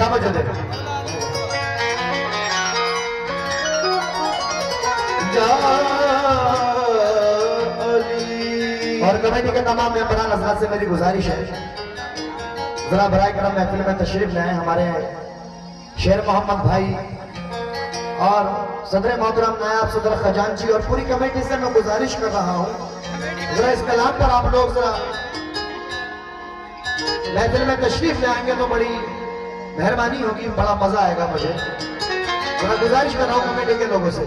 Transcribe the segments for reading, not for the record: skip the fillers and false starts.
तवज्जो दे। और कमेटी के तमाम मेंबरान हजरात से मेरी गुजारिश है, जरा बराए करम महफिल में तशरीफ लाएं हमारे शेर मोहम्मद भाई और सदर मोहतरम नायब सदर खजांची और पूरी कमेटी से मैं गुजारिश कर रहा हूँ, जरा इस कलाम पर आप लोग जरा महफिल में तशरीफ ले आएंगे तो बड़ी मेहरबानी होगी, बड़ा मजा आएगा मुझे। जरा गुजारिश कर रहा हूँ कमेटी के लोगों से।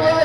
What